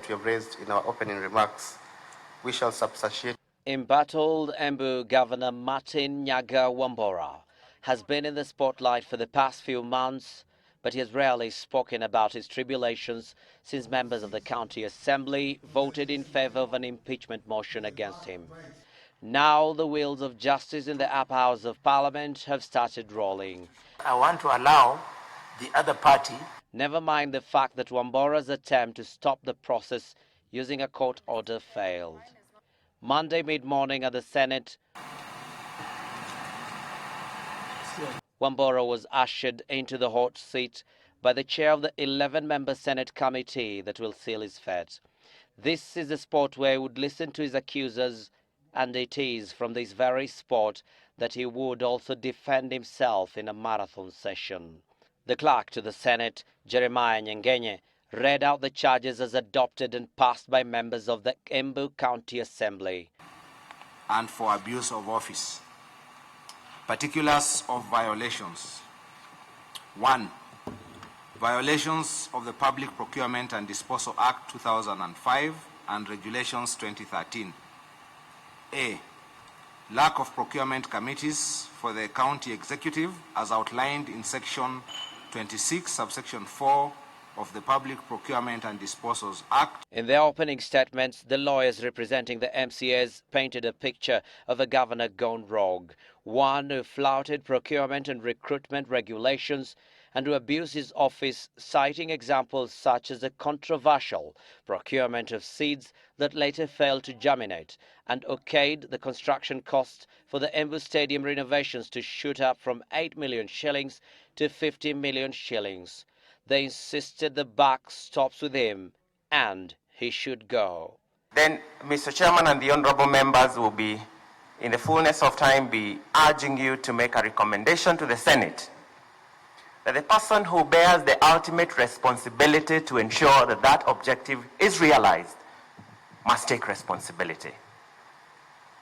that we have raised in our opening remarks, we shall substantiate. Embattled Embu Governor Martin Wambora has been in the spotlight for the past few months, but he has rarely spoken about his tribulations since members of the county assembly voted in favor of an impeachment motion against him. Now the wheels of justice in the upper house of parliament have started rolling. I want to allow the other party. Never mind the fact that Wambora's attempt to stop the process using a court order failed. Monday mid-morning at the Senate, Wambora was ushered into the hot seat by the chair of the 11-member Senate committee that will seal his fate. This is the spot where he would listen to his accusers, and it is from this very spot that he would also defend himself in a marathon session. The clerk to the Senate, Jeremiah Nyengenye, read out the charges as adopted and passed by members of the Embu County Assembly. And for abuse of office. Particulars of violations. 1. Violations of the Public Procurement and Disposal Act 2005 and Regulations 2013. A. Lack of procurement committees for the county executive as outlined in section 26, subsection 4 of the Public Procurement and Disposals Act. In their opening statements, the lawyers representing the MCAs painted a picture of a governor gone rogue, one who flouted procurement and recruitment regulations and who abused his office, citing examples such as the controversial procurement of seeds that later failed to germinate and okayed the construction costs for the Embu Stadium renovations to shoot up from 8 million shillings to 50 million shillings. They insisted the buck stops with him and he should go. Then, Mr. Chairman and the honorable members will be, in the fullness of time, be urging you to make a recommendation to the Senate that the person who bears the ultimate responsibility to ensure that that objective is realized must take responsibility.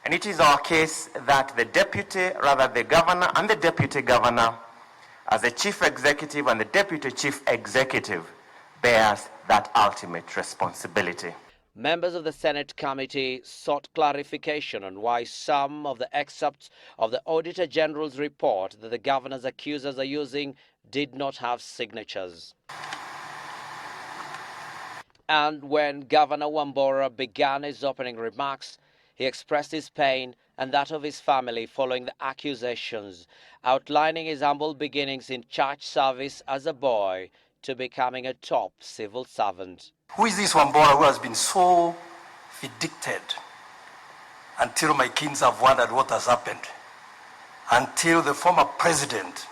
And it is our case that the governor and the deputy governor, as the chief executive and the deputy chief executive, bears that ultimate responsibility. Members of the Senate committee sought clarification on why some of the excerpts of the Auditor General's report that the governor's accusers are using did not have signatures. And when Governor Wambora began his opening remarks, he expressed his pain and that of his family following the accusations, outlining his humble beginnings in church service as a boy to becoming a top civil servant. Who is this Wambora who has been so vindicted until my kids have wondered what has happened? Until the former president,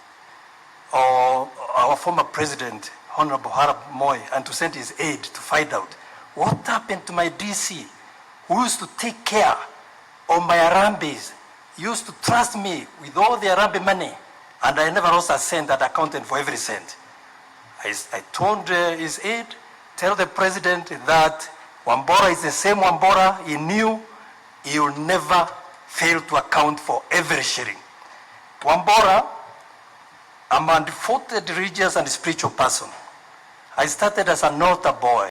or our former president, Honorable Harap Moy, and to send his aide to find out what happened to my DC, who used to take care of my Arambes, used to trust me with all the Arambe money, and I never lost a cent that accounted for every cent. I told his aide, tell the president that Wambora is the same Wambora he knew. He will never fail to account for every shilling. Wambora, I'm a devoted religious and spiritual person. I started as an altar boy.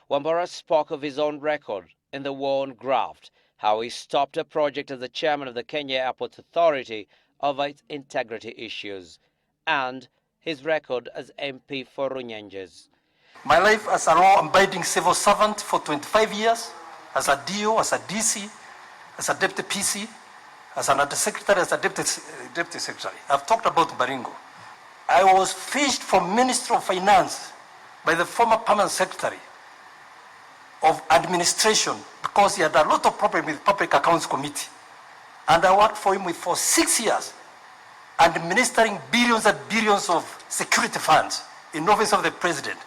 Wambora spoke of his own record in the war on graft, how he stopped a project as the chairman of the Kenya Airports Authority over its integrity issues, and his record as MP for Runyenjes. My life as a law-abiding civil servant for 25 years, as a DO, as a DC, as a deputy PC, as an undersecretary, as a deputy secretary. I've talked about Baringo. I was fished from Minister of Finance by the former permanent secretary of administration because he had a lot of problem with Public Accounts Committee. And I worked for him for 6 years, administering billions and billions of security funds in office of the president.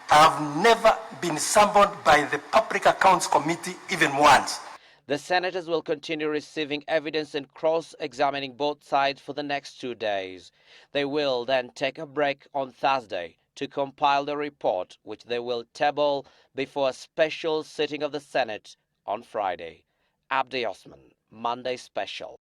I have never been summoned by the Public Accounts Committee even once. The senators will continue receiving evidence and cross-examining both sides for the next 2 days. They will then take a break on Thursday to compile the report, which they will table before a special sitting of the Senate on Friday. Abdi Osman, Monday Special.